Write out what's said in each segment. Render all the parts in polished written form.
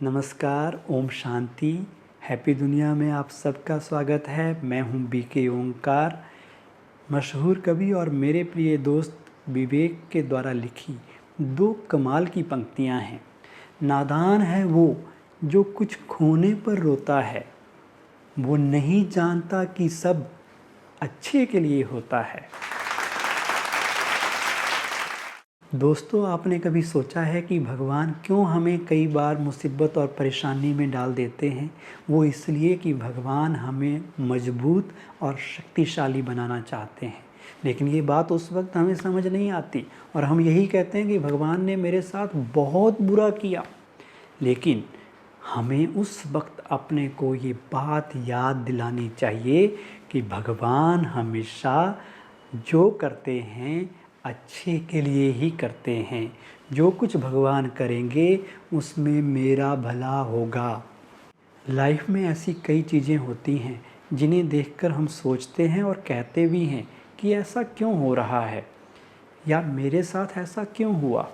नमस्कार, ओम शांति। हैप्पी दुनिया में आप सबका स्वागत है। मैं हूं बीके ओंकार। मशहूर कवि और मेरे प्रिय दोस्त विवेक के द्वारा लिखी दो कमाल की पंक्तियां हैं। नादान है वो जो कुछ खोने पर रोता है, वो नहीं जानता कि सब अच्छे के लिए होता है। दोस्तों, आपने कभी सोचा है कि भगवान क्यों हमें कई बार मुसीबत और परेशानी में डाल देते हैं? वो इसलिए कि भगवान हमें मजबूत और शक्तिशाली बनाना चाहते हैं। लेकिन ये बात उस वक्त हमें समझ नहीं आती और हम यही कहते हैं कि भगवान ने मेरे साथ बहुत बुरा किया। लेकिन हमें उस वक्त अपने को ये बात याद दिलानी चाहिए कि भगवान हमेशा जो करते हैं अच्छे के लिए ही करते हैं। जो कुछ भगवान करेंगे उसमें मेरा भला होगा। लाइफ में ऐसी कई चीज़ें होती हैं जिन्हें देखकर हम सोचते हैं और कहते भी हैं कि ऐसा क्यों हो रहा है या मेरे साथ ऐसा क्यों हुआ।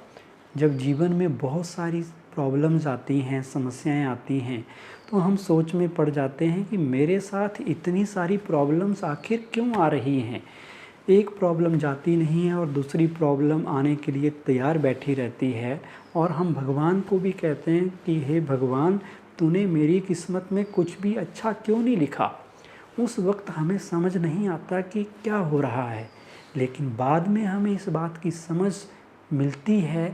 जब जीवन में बहुत सारी प्रॉब्लम्स आती हैं, समस्याएं आती हैं, तो हम सोच में पड़ जाते हैं कि मेरे साथ इतनी सारी प्रॉब्लम्स आखिर क्यों आ रही हैं। एक प्रॉब्लम जाती नहीं है और दूसरी प्रॉब्लम आने के लिए तैयार बैठी रहती है और हम भगवान को भी कहते हैं कि हे भगवान, तूने मेरी किस्मत में कुछ भी अच्छा क्यों नहीं लिखा। उस वक्त हमें समझ नहीं आता कि क्या हो रहा है, लेकिन बाद में हमें इस बात की समझ मिलती है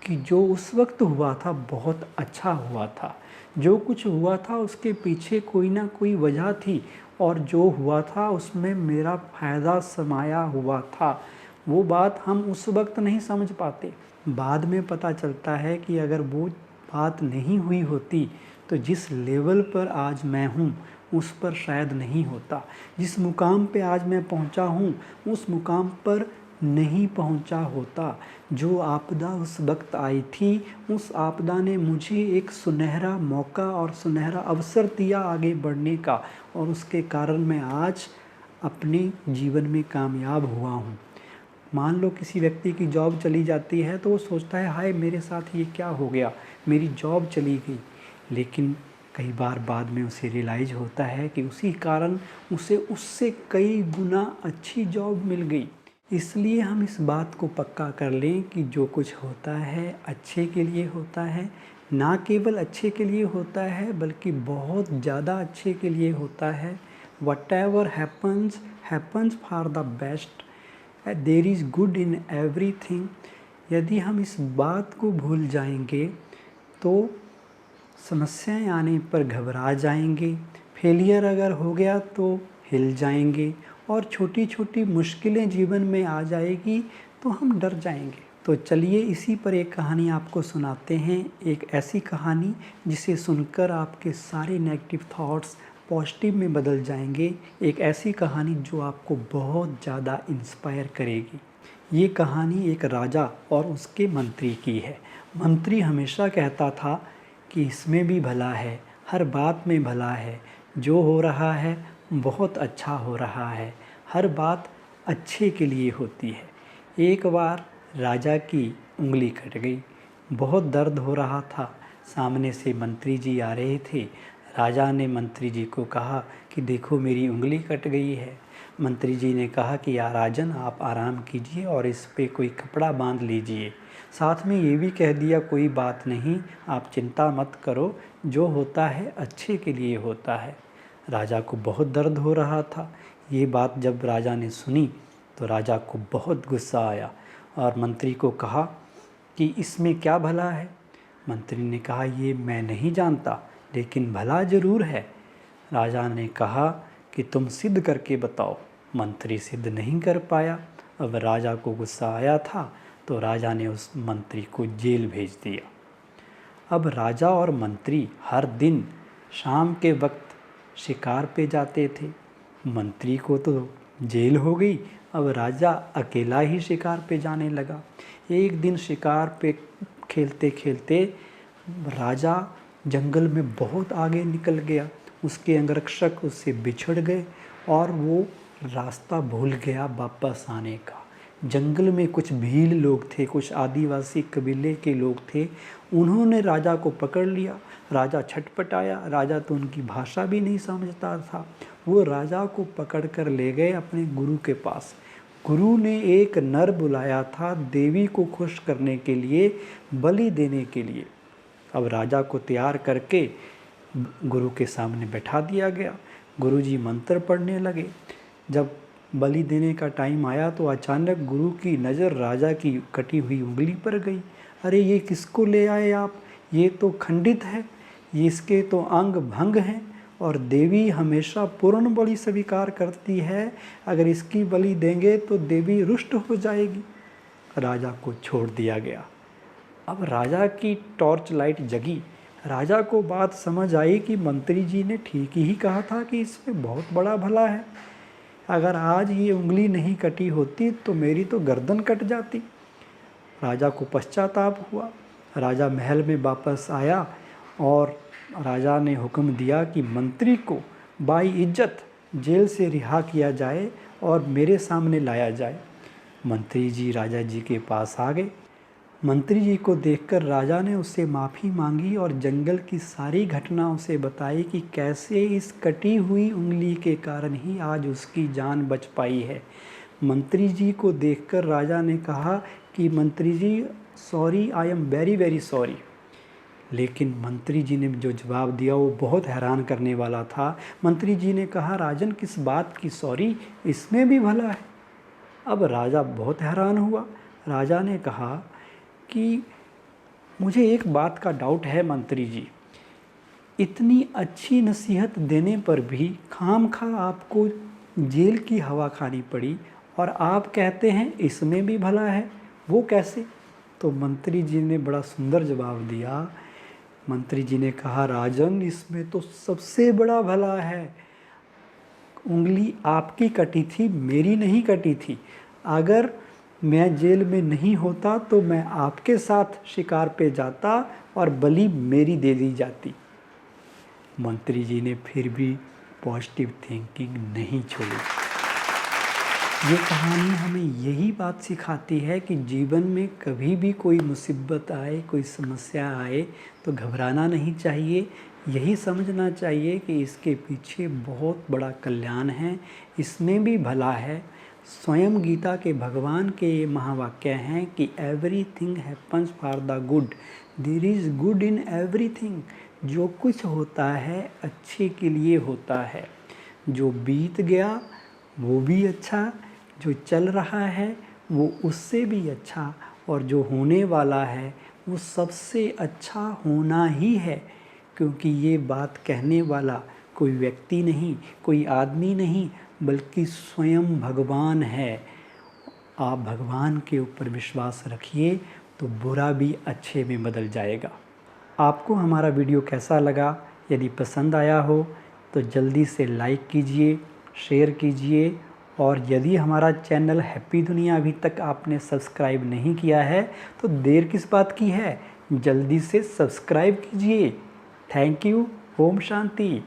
कि जो उस वक्त हुआ था बहुत अच्छा हुआ था। जो कुछ हुआ था उसके पीछे कोई ना कोई वजह थी और जो हुआ था उसमें मेरा फ़ायदा समाया हुआ था। वो बात हम उस वक्त नहीं समझ पाते। बाद में पता चलता है कि अगर वो बात नहीं हुई होती तो जिस लेवल पर आज मैं हूँ उस पर शायद नहीं होता। जिस मुकाम पे आज मैं पहुँचा हूँ उस मुकाम पर नहीं पहुँचा होता। जो आपदा उस वक्त आई थी, उस आपदा ने मुझे एक सुनहरा मौका और सुनहरा अवसर दिया आगे बढ़ने का, और उसके कारण मैं आज अपने जीवन में कामयाब हुआ हूँ। मान लो किसी व्यक्ति की जॉब चली जाती है तो वो सोचता है हाय मेरे साथ ये क्या हो गया, मेरी जॉब चली गई। लेकिन कई बार बाद में उसे रियलाइज़ होता है कि उसी कारण उसे उससे कई गुना अच्छी जॉब मिल गई। इसलिए हम इस बात को पक्का कर लें कि जो कुछ होता है अच्छे के लिए होता है। ना केवल अच्छे के लिए होता है बल्कि बहुत ज़्यादा अच्छे के लिए होता है। Whatever happens, happens for the best. There is good in everything. यदि हम इस बात को भूल जाएंगे तो समस्याएं आने पर घबरा जाएंगे, फेलियर अगर हो गया तो हिल जाएंगे और छोटी छोटी मुश्किलें जीवन में आ जाएगी तो हम डर जाएंगे। तो चलिए इसी पर एक कहानी आपको सुनाते हैं। एक ऐसी कहानी जिसे सुनकर आपके सारे नेगेटिव थॉट्स पॉजिटिव में बदल जाएंगे। एक ऐसी कहानी जो आपको बहुत ज़्यादा इंस्पायर करेगी। ये कहानी एक राजा और उसके मंत्री की है। मंत्री हमेशा कहता था कि इसमें भी भला है, हर बात में भला है, जो हो रहा है बहुत अच्छा हो रहा है, हर बात अच्छे के लिए होती है। एक बार राजा की उंगली कट गई, बहुत दर्द हो रहा था। सामने से मंत्री जी आ रहे थे। राजा ने मंत्री जी को कहा कि देखो मेरी उंगली कट गई है। मंत्री जी ने कहा कि यार राजन, आप आराम कीजिए और इस पे कोई कपड़ा बांध लीजिए। साथ में ये भी कह दिया कोई बात नहीं, आप चिंता मत करो, जो होता है अच्छे के लिए होता है। राजा को बहुत दर्द हो रहा था। ये बात जब राजा ने सुनी तो राजा को बहुत गुस्सा आया और मंत्री को कहा कि इसमें क्या भला है। मंत्री ने कहा ये मैं नहीं जानता, लेकिन भला ज़रूर है। राजा ने कहा कि तुम सिद्ध करके बताओ। मंत्री सिद्ध नहीं कर पाया। अब राजा को गुस्सा आया था तो राजा ने उस मंत्री को जेल भेज दिया। अब राजा और मंत्री हर दिन शाम के वक्त शिकार पे जाते थे। मंत्री को तो जेल हो गई, अब राजा अकेला ही शिकार पे जाने लगा। एक दिन शिकार पे खेलते खेलते राजा जंगल में बहुत आगे निकल गया। उसके अंगरक्षक उससे बिछड़ गए और वो रास्ता भूल गया वापस आने का। जंगल में कुछ भील लोग थे, कुछ आदिवासी कबीले के लोग थे, उन्होंने राजा को पकड़ लिया। राजा छटपटाया, राजा तो उनकी भाषा भी नहीं समझता था। वो राजा को पकड़ कर ले गए अपने गुरु के पास। गुरु ने एक नर बुलाया था देवी को खुश करने के लिए, बलि देने के लिए। अब राजा को तैयार करके गुरु के सामने बैठा दिया गया। गुरुजी मंत्र पढ़ने लगे। जब बलि देने का टाइम आया तो अचानक गुरु की नज़र राजा की कटी हुई उंगली पर गई। अरे ये किसको ले आए आप? ये तो खंडित है, ये इसके तो अंग भंग हैं और देवी हमेशा पूर्ण बलि स्वीकार करती है। अगर इसकी बलि देंगे तो देवी रुष्ट हो जाएगी। राजा को छोड़ दिया गया। अब राजा की टॉर्च लाइट जगी। राजा को बात समझ आई कि मंत्री जी ने ठीक ही कहा था कि इसमें बहुत बड़ा भला है। अगर आज ये उंगली नहीं कटी होती तो मेरी तो गर्दन कट जाती। राजा को पश्चाताप हुआ। राजा महल में वापस आया और राजा ने हुक्म दिया कि मंत्री को बाई इज्जत जेल से रिहा किया जाए और मेरे सामने लाया जाए। मंत्री जी राजा जी के पास आ गए। मंत्री जी को देखकर राजा ने उससे माफ़ी मांगी और जंगल की सारी घटना उसे बताई कि कैसे इस कटी हुई उंगली के कारण ही आज उसकी जान बच पाई है। मंत्री जी को देखकर राजा ने कहा कि मंत्री जी sorry, I am very very sorry. लेकिन मंत्री जी ने जो जवाब दिया वो बहुत हैरान करने वाला था। मंत्री जी ने कहा, राजन किस बात की सॉरी, इसमें भी भला है। अब राजा बहुत हैरान हुआ। राजा ने कहा कि मुझे एक बात का डाउट है मंत्री जी, इतनी अच्छी नसीहत देने पर भी खामखा आपको जेल की हवा खानी पड़ी और आप कहते हैं इसमें भी भला है, वो कैसे? तो मंत्री जी ने बड़ा सुंदर जवाब दिया। मंत्री जी ने कहा, राजन इसमें तो सबसे बड़ा भला है। उंगली आपकी कटी थी, मेरी नहीं कटी थी। अगर मैं जेल में नहीं होता तो मैं आपके साथ शिकार पे जाता और बलि मेरी दे दी जाती। मंत्री जी ने फिर भी पॉजिटिव थिंकिंग नहीं छोड़ी। ये कहानी हमें यही बात सिखाती है कि जीवन में कभी भी कोई मुसीबत आए, कोई समस्या आए तो घबराना नहीं चाहिए। यही समझना चाहिए कि इसके पीछे बहुत बड़ा कल्याण है, इसमें भी भला है। स्वयं गीता के भगवान के ये महावाक्य हैं कि everything happens for the good, there is good in everything. जो कुछ होता है अच्छे के लिए होता है। जो बीत गया वो भी अच्छा, जो चल रहा है वो उससे भी अच्छा, और जो होने वाला है वो सबसे अच्छा होना ही है। क्योंकि ये बात कहने वाला कोई व्यक्ति नहीं, कोई आदमी नहीं, बल्कि स्वयं भगवान है। आप भगवान के ऊपर विश्वास रखिए तो बुरा भी अच्छे में बदल जाएगा। आपको हमारा वीडियो कैसा लगा? यदि पसंद आया हो तो जल्दी से लाइक कीजिए, शेयर कीजिए, और यदि हमारा चैनल हैप्पी दुनिया अभी तक आपने सब्सक्राइब नहीं किया है तो देर किस बात की है, जल्दी से सब्सक्राइब कीजिए। Thank you. ओम शांति।